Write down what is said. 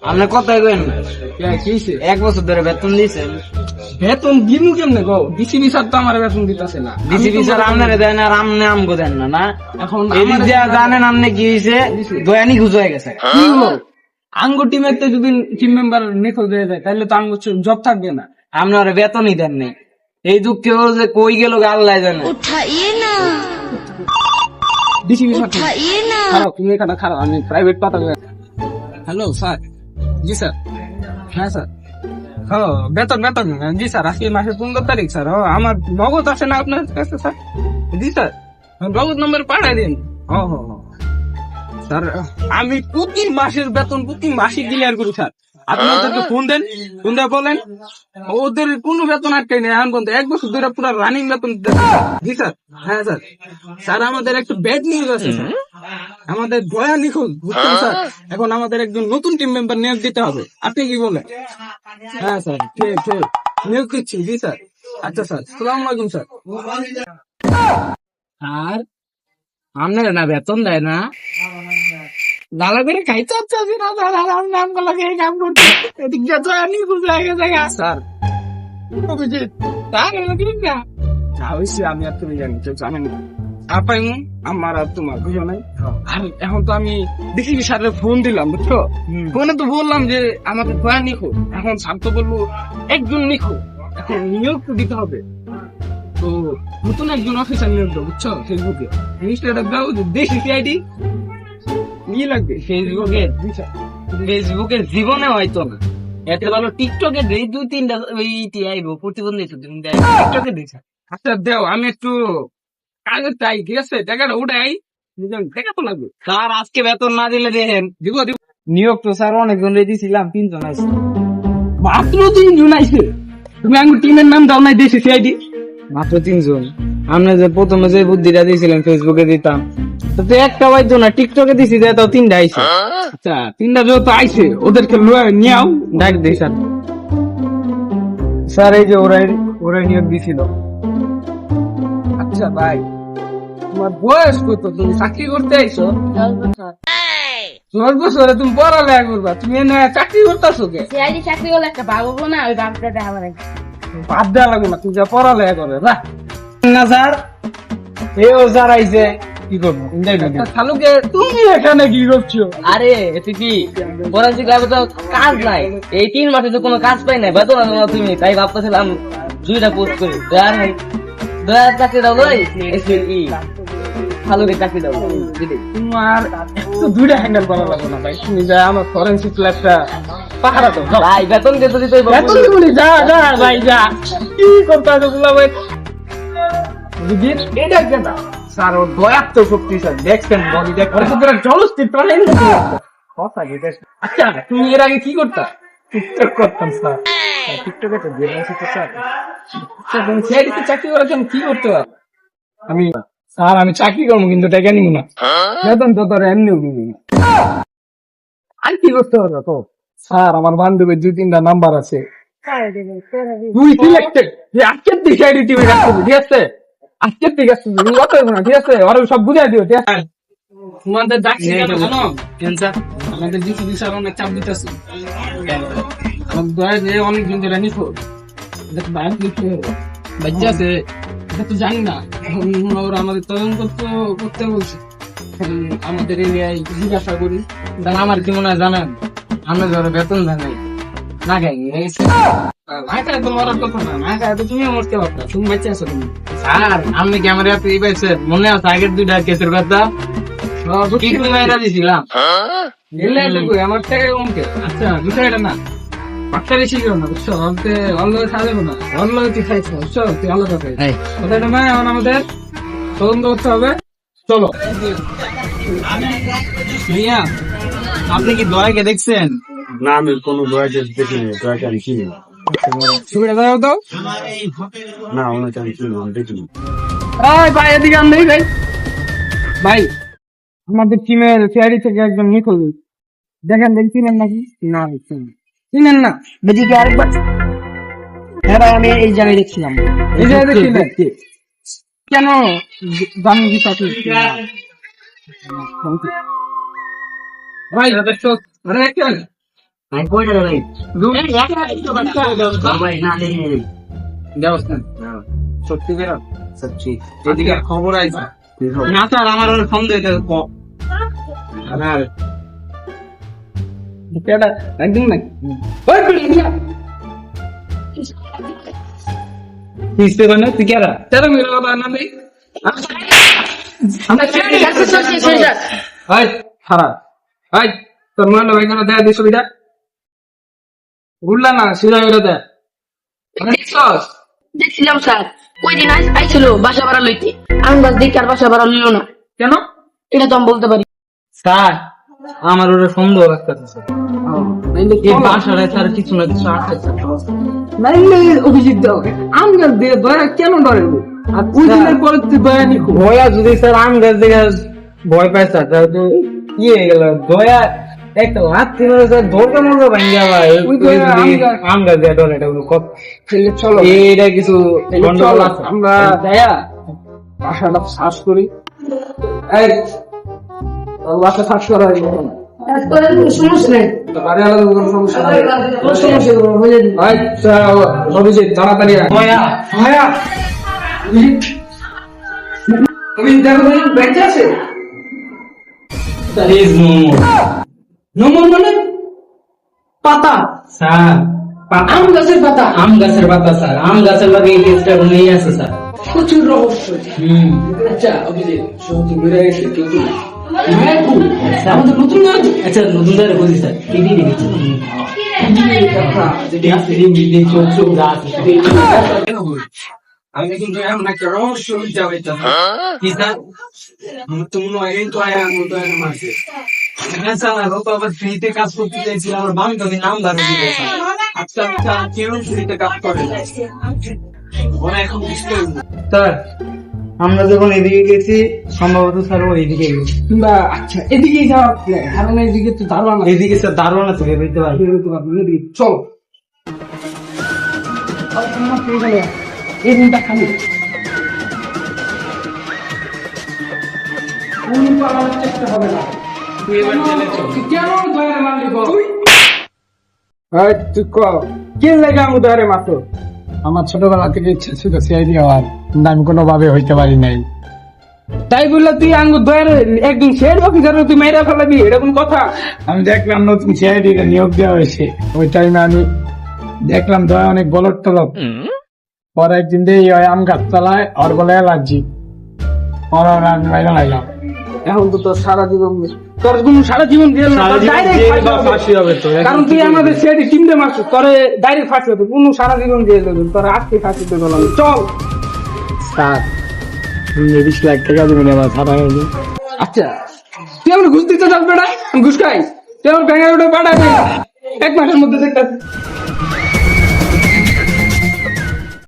আপনি কথাই কেন এক বছর ধরে বেতন দিয়েছেন? বেতন দিমু কেমনে গো? ডিসিবি স্যার তো আমার বেতন দিতেছে না। ডিসিপি স্যার আপনারে দেন আর আপনি আমগো দেন না না? এখন এদিক দিয়া জানেন আপনি কি হয়েছে? দয়ানি খুঁজ হয়ে গেছে। কি হলো? আঙ্গো টিমের যদি টিম মেম্বার নিখোঁজ হয়ে যায় তাহলে তো আঙ্গো জব থাকবে না। আপনার বেতনই দেন নাই, এই দুঃখে যে কই গেল আল্লাহ জানে। ডিসিবি স্যার খারাপ, তুমি এখানে খারাপ, আমি প্রাইভেট পাতা। Hello sir. জি স্যার। হ্যাঁ স্যার। হ্যাঁ বেতন বেতন জি স্যার, আজকে মাসের 15 তারিখ স্যার। আমার নগদ আছে না আপনার কাছে স্যার? জি স্যার, নগদ নম্বর পাঠাই দিন। ও হো স্যার, আমি প্রতি মাসের বেতন প্রতি মাসে ক্লিয়ার করি স্যার। আপনি ওদেরকে ফোন দেন, ফোন দিয়ে বলেন ওদের কোনো বেতন আটকাই নেই এখন পর্যন্ত, 1 বছর ধরে পুরো রানিং বেতন দিতেছে। জি স্যার। হ্যাঁ স্যার। স্যার আমাদের একটু ব্যাড নিউজ আছে স্যার, আমাদের দয়া নিখোঁজ বুঝছেন স্যার। এখন আমাদের একজন নতুন টিম মেম্বার নিয়োগ দিতে হবে, আপনি কি বলেন? হ্যাঁ স্যার, ঠিক ঠিক নিয়োগ দিচ্ছি। জি স্যার। আচ্ছা স্যার, সালাম আলাইকুম স্যার। আর আপনার না বেতন দেয় না? দাদা করে খাইতে হচ্ছে না নাম গুলো কাম করতে এদিক দিয়ে তো আমি জায়গা জায়গা স্যার। অভিজিৎ তার অবশ্যই আমি আর তুমি জানি জানেন না আপাই আমার আর তোমার বুঝো নাই। আর এখন তো আমি ডিসিপি স্যারের ফোন দিলাম বুঝছো, ফোনে তো বললাম যে আমাকে দয়া নিখো, এখন স্যার তো বলবো একজন নিখো, এখন নিয়োগ তো দিতে হবে। তো নতুন একজন অফিসার নিয়োগ দাও বুঝছো, ফেসবুকে জিনিসটা দাও যে দেশি সিআইডি কি লাগবে। ফেসবুকের জীবনে হয়তো না, এত ভালো টিকটকে দেই 2-3টা আইব প্রতিবন্ধী টিকটকে দিয়েছে। আচ্ছা দেও, আমি একটু কাজে চাই, ঠিক আছে? টাকাটা উঠাই, টাকা তো লাগবে স্যার। আজকে বেতন না দিলে দেখেন দিব দিব। নিয়োগ তো স্যার অনেকজন দিয়েছিলাম, 3 জন আছে মাত্র 3 জন আইছে। তুমি আমার টিমের নাম দাও নাই দেশি সিআইডি? মাত্র 3 জন। আপনি যে প্রথমে যে বুদ্ধিটা দিয়েছিলেন ফেসবুকে দিতাম, তো একটা বাইতো না, টিকটকে দিছি যে তাও 3টা আইছে। আচ্ছা 3টা যেহেতু আইছে ওদেরকে নিয়ে আও, ডাক দিই স্যার। স্যার এই যে ওরাই নিয়োগ দিছিল। আচ্ছা ভাই, তোমার বয়স কত? তুমি চাকরি করতে আইছো? 10 বছরে তুমি পড়ালেখা করবা, তুমি এনে চাকরি করতেছো কে? সিআইডি চাকরি করলে একটা বাবু না, ওই বাবুটা দেখা মানে বাদ দেওয়া লাগবে না, তুমি যা পড়ালেখা করে না স্যার এও স্যার আইছে, কি করবো? শালুকে তুমি এখানে কি করছো? আরে এতে কি ফরেন্সিক ল্যাবে তো কাজ নাই, এই 3 মাসে তো কোনো কাজ পাই নাই, বেতন আনো না তুমি, তাই ভাবতেছিলাম 2টা পোস্ট করি। দয়া চাকরি দাও লই কি শালুকে চাকরি দাও দিদি। তোমার একটু 2টা হ্যান্ডেল করা লাগবে না ভাই, তুমি যা আমার ফরেন্সিক ল্যাবটা পাহারা দাও। ভাই বেতন দিয়ে তো দিতেই বেতন দিবি, যা যা ভাই যা। কি করতে হবে বলা ভাই? বুঝি এটা কেনা স্যার, ওর দয়াত্ম শক্তি স্যার, দেখছেন বডি দেখছেন জলস্থির টলেন কথা যেটা। আচ্ছা তুমি এর আগে কি করতা? টিকটক করতাম স্যার। টিকটকে তো দিয়ে আসি তো স্যার। তুমি সিআইডিতে চাকরি করার জন্য কি করতে পারো? আমি স্যার আমি চাকরি করবো কিন্তু টাকা নিব না, বেতন তো তোর এমনিও নিবি না। আর কি করতে পারবো তো? স্যার আমার বান্ধবীর 2-3টা নাম্বার আছে, তুই সিলেক্টেড যে আজকের দিকে সিআইডি টিমে রাখতে, ঠিক আছে? আজকের দিকে আসতে অত না, ঠিক আছে? ওরা সব বুঝাই দিও, ঠিক আছে? তোমাদের ডাকছি কেন জানো? আমাদের ডিসিপি স্যার অনেক চাপ দিতেছে, অনেক জন ধরে নিখো বাচ্চা আছে, এটা তো জানি না। ওরা আমাদের তদন্ত করতে বলছে, আমাদের এরিয়ায় জিজ্ঞাসা করি। আমার কি মনে হয় জানেন, আমরা ধরো বেতন দেন নাই না খাই নাকায় তো মরার কথা না, নাকায় তো তুমিও মরতে পারতা, তুমি বাচ্চা আছো তুমি। স্যার আপনি কি আমার এত ই পাইছেন? মনে আছে আগের 2টা কেসের কথা কি মেয়েরা দিছিলাম? আমার থেকে কমকে। আচ্ছা বিষয়টা না বাচ্চারই ছিল না বুঝছো, অল্লো সাজাবো না, অল্লো তুই খাইছো বুঝছো, তুই আলাদা খাই কথাটা না। এখন আমাদের তদন্ত করতে হবে, চলো। ভাইয়া আপনি কি দয়াকে দেখছেন? না আমি কোনো দয়াকে দেখিনি, দয়াকে আমি চিনি না। ছবিটা দাও দাও। না ওনাকে আমি চিনি না, দেখিনি। ভাই এদিকে আন নেই ভাই। ভাই আমাদের টিমের সিআইডি থেকে একজন নিখোঁজ, দেখেন দেখি চিনেন নাকি? না চিনেন না? বেদিকে আরেকবার। হ্যাঁ ভাই আমি এই জায়গায় দেখছিলাম। এই জায়গায় দেখছিলেন কেন? জানি কি চাকরি ভাই আরে একটা ভাই কই টাকা ভাই ভাই না দেখি দেওস না সত্যি করে সত্যি এদিকে খবর আইছে না স্যার আমার ওর ফোন দিতে আর এটা একদম না ওই কিসে বানা তুই কেরা তেরা মেরে বাবা না দেই আমরা হাই খারাপ হাই তোর মনে হয় না দেয়া দিছ বিটা উল্লা না সিধা করে দে দেখছস দেখছিলাম স্যার ওই দিন আইছিল বাসা ভাড়া লইতে আমি বাস দেখি আর বাসা ভাড়া লইল না কেন এটা তো আমি বলতে পারি স্যার আমার ওরে সন্দেহ রাখতেছে এই বাসারে স্যার কিছু না কিছু আটকাছে নাইলে অভিযোগ দাও আম গাছ দিয়ে দয়া কেন ডরে আর ওই দিনের পরে তুই দয়া নি ভয়া যদি স্যার আম গাছ দেখে ভয় পায় স্যার তাহলে ইয়ে হয়ে গেল দয়া একটা হাত থেকে স্যার ধরতে মতো ভাঙ্গা ভাই আম গাছ দিয়ে ডরে এটা কোনো কথা চলো এইটা কিছু গন্ডগোল আছে আমরা দয়া বাসাটা শ্বাস করি এই বাসা শ্বাস করা হয় সমস্যা নেই বাড়ি আলাদা কোনো সমস্যা নাই আচ্ছা অভিজিৎ তাড়াতাড়ি আয় ভয়া ভয়া তুমি দেখো বেঁচে আছে দ্যাট ইজ নোমর মানে পাতা স্যার আম গাছের পাতা স্যার আম গাছের লাগে এই কেসটা নেই আছে স্যার প্রচুর রহস্য আচ্ছা অভিজিৎ সত্যি বেড়ে গেছে কিন্তু আমাদের নতুন গাছ আচ্ছা নতুন গাছ বলছি স্যার টিভি দেখেছি আমি কিন্তু এমন একটা রহস্য যাবে কি স্যার আমার তো মনে হয় তো মাসে আবার ফ্রিতে কাজ করতে চাইছিলাম আমার বামি তো নাম দাঁড়ো দিবে আজকাল কেউ ফ্রিতে কাজ করে না এখন স্যার আমরা যখন এদিকে গেছি সম্ভবত স্যার ও এদিকে গেছি কিংবা আচ্ছা এদিকে যাওয়ার কারণ এদিকে তো দারোয়ান এদিকে স্যার দারোয়ান আছে বেরোতে পারবে চলো এই রুমটা খালি চেষ্টা হবে না কেন দয়ারে মারলি তুই কে লেগে আমি দয়ারে মাত্র আমার ছোটবেলা থেকে ইচ্ছা ছিল সিআইডি হওয়ার কিন্তু আমি কোনোভাবে হইতে পারি নাই। তাই বললে তুই আঙ্গুর দয়ারে একদিন শেয়ার অফিসার তুই মেয়েরা ফেলাবি এরকম কথা আমি দেখলাম নতুন সিআইডি নিয়োগ দেওয়া হয়েছে, ওই টাইমে আমি দেখলাম দয়া অনেক বলদ টলক। পরে একদিন দিয়ে আম গাছ চালায় আর বলে অ্যালার্জি, পরে আমি বাইরে লাইলাম। এখন তো তোর সারা জীবন তোর কোনো সারা জীবন দিয়ে ফাঁসি হবে তো, কারণ তুই আমাদের সিআইডি টিমে মারছিস, তোরে ডাইরেক্ট ফাঁসি হবে, কোনো সারা জীবন দিয়ে দেবেন তোর আজকে ফাঁসি দেবে না। চল স্যার 20 লাখ টাকা দেবেন আমার ছাড়া হয়নি। আচ্ছা তুই আমার ঘুষ দিতে চাস বেটা, ঘুষ খাই তুই আমার ব্যাঙ্গালোরে পাঠাবি 1 মাসের মধ্যে দেখতে